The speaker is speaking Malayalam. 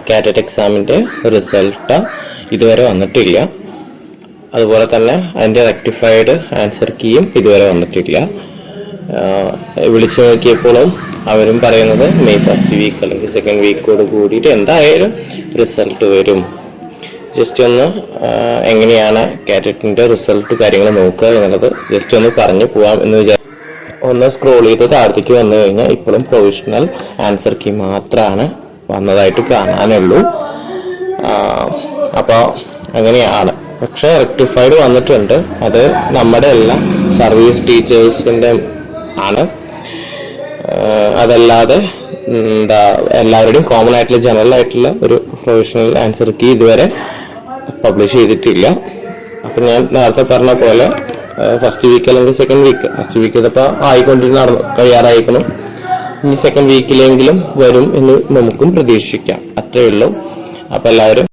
കാറ്ററ്റ് എക്സാമിൻ്റെ റിസൾട്ട് ഇതുവരെ വന്നിട്ടില്ല. അതുപോലെ തന്നെ അതിൻ്റെ റെക്ടിഫൈഡ് ആൻസർ കീയും ഇതുവരെ വന്നിട്ടില്ല. വിളിച്ചു നോക്കിയപ്പോഴും അവരും പറയുന്നത് മെയ് ഫസ്റ്റ് വീക്ക് അല്ലെങ്കിൽ സെക്കൻഡ് വീക്കോട് കൂടിയിട്ട് എന്തായാലും റിസൾട്ട് വരും. ജസ്റ്റ് ഒന്ന് എങ്ങനെയാണ് കാറ്ററ്റിൻ്റെ റിസൾട്ട് കാര്യങ്ങൾ നോക്കുക എന്നുള്ളത് ജസ്റ്റ് ഒന്ന് പറഞ്ഞു പോവാം എന്ന് വിചാരിച്ചു. ഒന്ന് സ്ക്രോൾ ചെയ്ത് താഴത്തേക്ക് വന്നു കഴിഞ്ഞാൽ ഇപ്പോഴും പ്രൊവിഷണൽ ആൻസർ കീ മാത്രമാണ് വന്നതായിട്ട് കാണാനുള്ളൂ. അപ്പോൾ അങ്ങനെയാണ്. പക്ഷെ റെക്ടിഫൈഡ് വന്നിട്ടുണ്ട്. അത് നമ്മുടെ എല്ലാം സർവീസ് ടീച്ചേഴ്സിൻ്റെ ആണ്. അതല്ലാതെ എല്ലാവരുടെയും കോമൺ ആയിട്ടുള്ള ജനറൽ ആയിട്ടുള്ള ഒരു പ്രൊവിഷണൽ ആൻസർ കീ ഇതുവരെ പബ്ലിഷ് ചെയ്തിട്ടില്ല. അപ്പം ഞാൻ നേരത്തെ പറഞ്ഞ പോലെ ഫസ്റ്റ് വീക്ക് അല്ലെങ്കിൽ സെക്കൻഡ് വീക്ക്, ഫസ്റ്റ് വീക്ക് ഇതിപ്പോൾ കഴിയാറായിരിക്കണം. ഇനി സെക്കൻഡ് വീക്കിലെങ്കിലും വരും എന്ന് നമുക്കും പ്രതീക്ഷിക്കാം. അത്രയേ ഉള്ളൂ. അപ്പം എല്ലാവരും